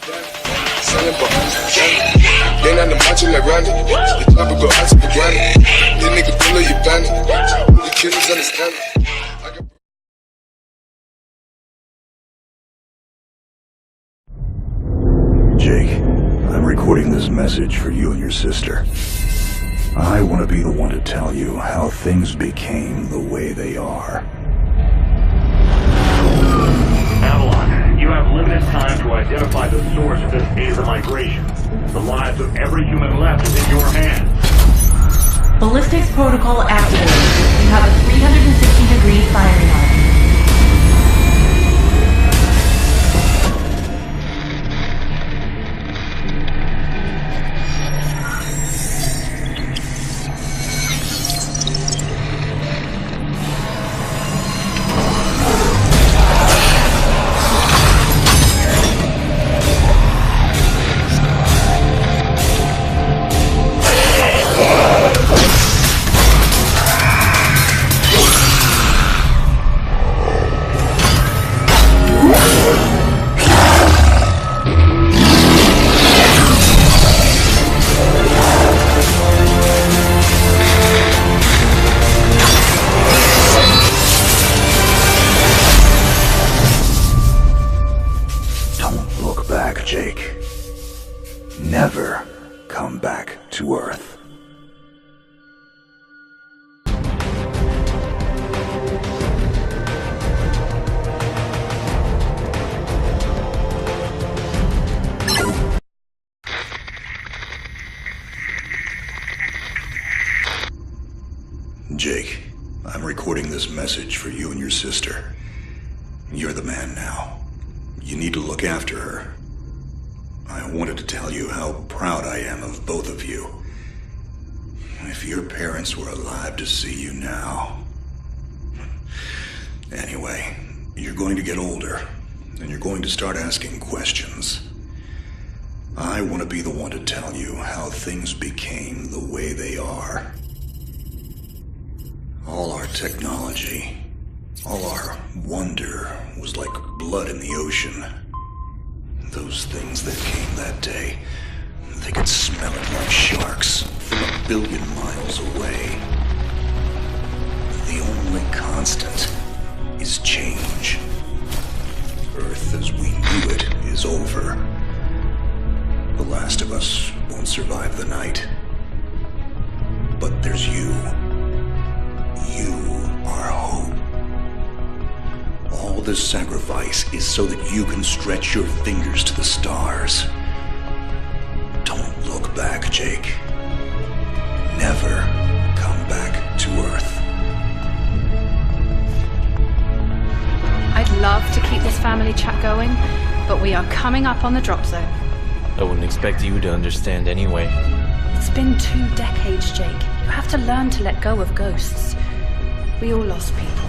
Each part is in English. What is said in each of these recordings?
Selling behind the counter. Ain't on the macho like Randy. The chopper go out to the granny. This nigga pull up your bandit. The killers understand it. Jake, I'm recording this message for you and your sister. I want to be the one to tell you how things became the way they are. Avalon, you have limited time to identify the source of this Aether migration. The lives of every human left is in your hands. Ballistics protocol activated. You have a 360-degree firing arc. Jake. Never come back to Earth. Jake, I'm recording this message for you and your sister. You're the man now. You need to look after her. I wanted to tell you how proud I am of both of you. If your parents were alive to see you now. Anyway, you're going to get older, and you're going to start asking questions. I want to be the one to tell you how things became the way they are. All our technology, all our wonder was like blood in the ocean. Those things that came that day, they could smell it like sharks from 1 billion miles away. The only constant is change. Earth as we knew it is over. The last of us won't survive the night. But there's you. You are hope. All this sacrifice is so that you can stretch your fingers to the stars. Don't look back, Jake. Never come back to Earth. I'd love to keep this family chat going, but we are coming up on the drop zone. I wouldn't expect you to understand anyway. It's been 2 decades, Jake. You have to learn to let go of ghosts. We all lost people.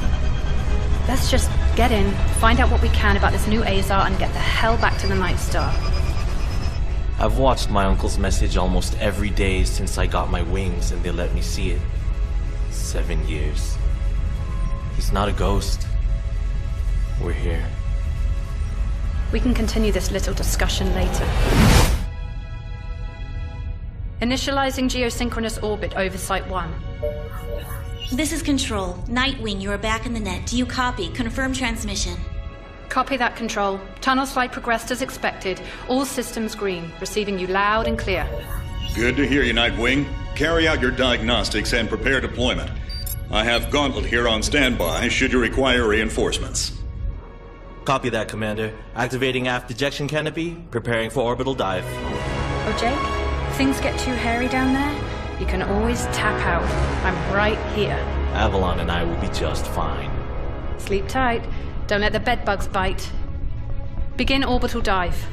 Let's just get in, find out what we can about this new Azar, and get the hell back to the Night Star. I've watched my uncle's message almost every day since I got my wings and they let me see it. 7 years. He's not a ghost. We're here. We can continue this little discussion later. Initializing geosynchronous orbit over Site 1. This is Control. Nightwing, you are back in the net. Do you copy? Confirm transmission. Copy that, Control. Tunnel slide progressed as expected. All systems green. Receiving you loud and clear. Good to hear you, Nightwing. Carry out your diagnostics and prepare deployment. I have Gauntlet here on standby should you require reinforcements. Copy that, Commander. Activating aft ejection canopy, preparing for orbital dive. Oh, Jake? If things get too hairy down there, you can always tap out. I'm right here. Avalon and I will be just fine. Sleep tight. Don't let the bedbugs bite. Begin orbital dive.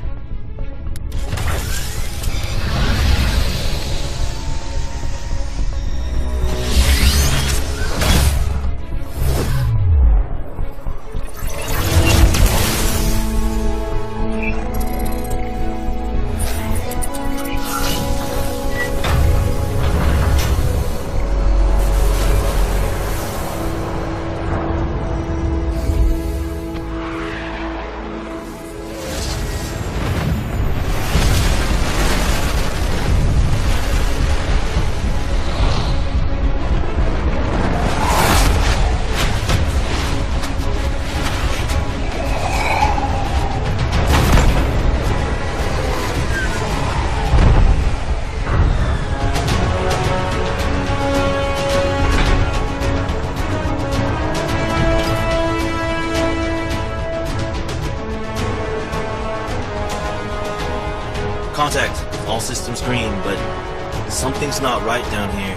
Contact. All systems green, but something's not right down here.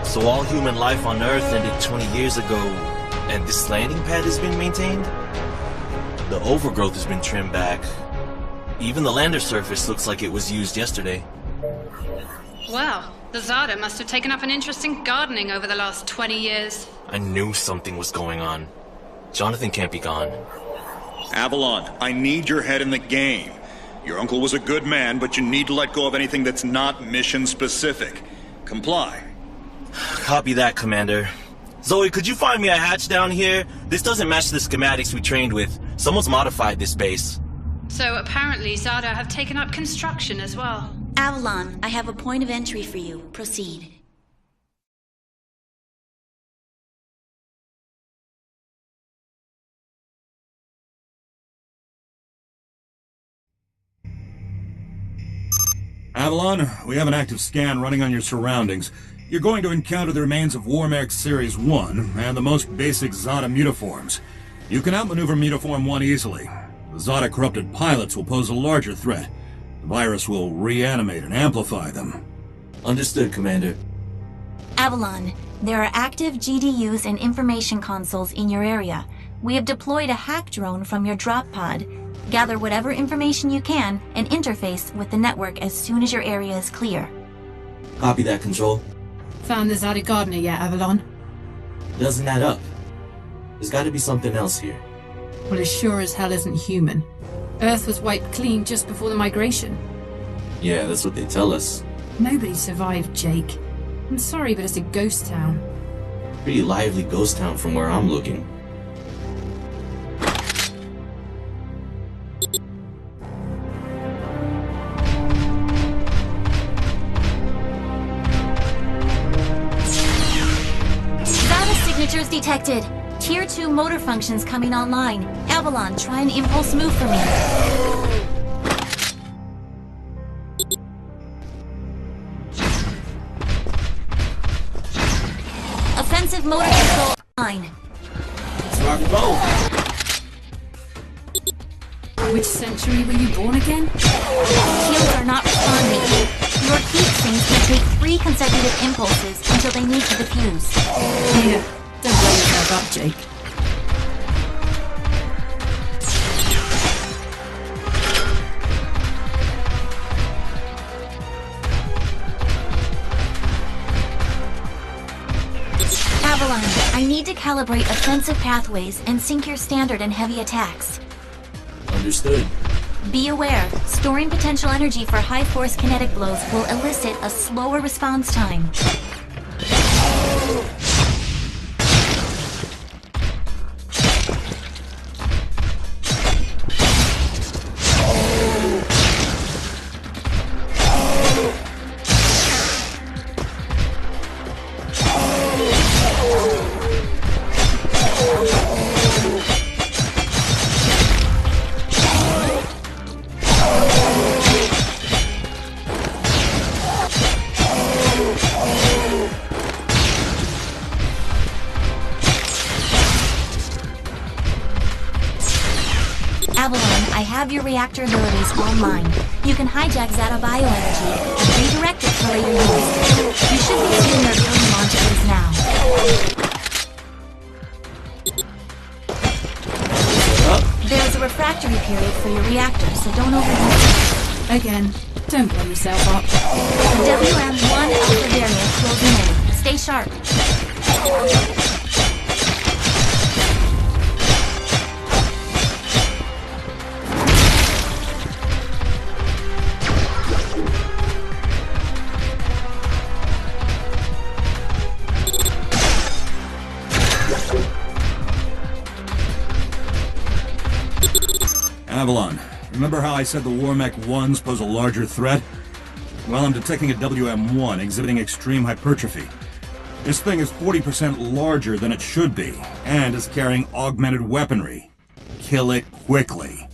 So all human life on Earth ended 20 years ago, and this landing pad has been maintained? The overgrowth has been trimmed back. Even the lander surface looks like it was used yesterday. Well, the Zada must have taken up an interest in gardening over the last 20 years. I knew something was going on. Jonathan can't be gone. Avalon, I need your head in the game. Your uncle was a good man, but you need to let go of anything that's not mission-specific. Comply. Copy that, Commander. Zoe, could you find me a hatch down here? This doesn't match the schematics we trained with. Someone's modified this base. So apparently Zada have taken up construction as well. Avalon, I have a point of entry for you. Proceed. Avalon, we have an active scan running on your surroundings. You're going to encounter the remains of Warmech Series 1 and the most basic Zada mutaforms. You can outmaneuver Mutaform 1 easily. The Zada corrupted pilots will pose a larger threat. The virus will reanimate and amplify them. Understood, Commander. Avalon, there are active GDUs and information consoles in your area. We have deployed a hack drone from your drop pod. Gather whatever information you can and interface with the network as soon as your area is clear. Copy that, Control. Found the Zada gardener yet, Avalon? Doesn't add up. There's gotta be something else here. Well, it sure as hell isn't human. Earth was wiped clean just before the migration. Yeah, that's what they tell us. Nobody survived, Jake. I'm sorry, but it's a ghost town. Pretty lively ghost town from where I'm looking. Zada signatures detected. Tier 2 motor functions coming online. Avalon, try an impulse move for me. Offensive motor control online. Rock and roll. Which century were you born again? Shields are not responding. Your heat sinks can take 3 consecutive impulses until they need to defuse. Here, don't blow yourself up, Jake. Avalon, I need to calibrate offensive pathways and sync your standard and heavy attacks. Understood. Be aware, storing potential energy for high-force kinetic blows will elicit a slower response time. Avalon, I have your reactor abilities online. You can hijack Zada bioenergy and redirect it for later use. You should be seeing their building monitors now. There's a refractory period for your reactor, so don't overuse it. Again, don't blow yourself up. The WM1 Alpha variant closing in. Stay sharp. Avalon, remember how I said the Warmech 1s pose a larger threat? Well, I'm detecting a WM1 exhibiting extreme hypertrophy. This thing is 40% larger than it should be, and is carrying augmented weaponry. Kill it quickly.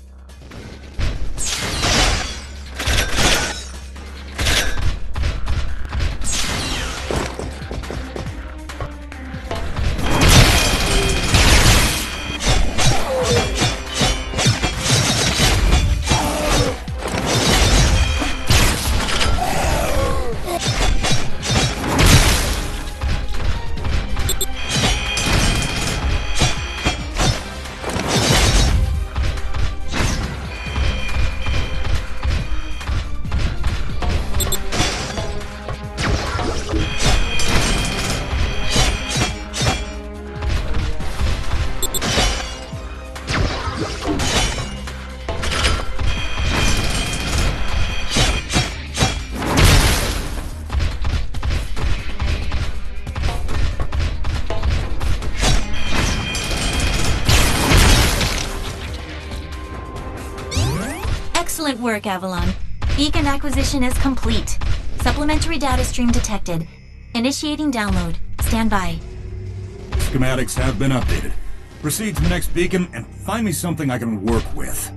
Excellent work, Avalon. Beacon acquisition is complete. Supplementary data stream detected. Initiating download. Stand by. Schematics have been updated. Proceed to the next beacon and find me something I can work with.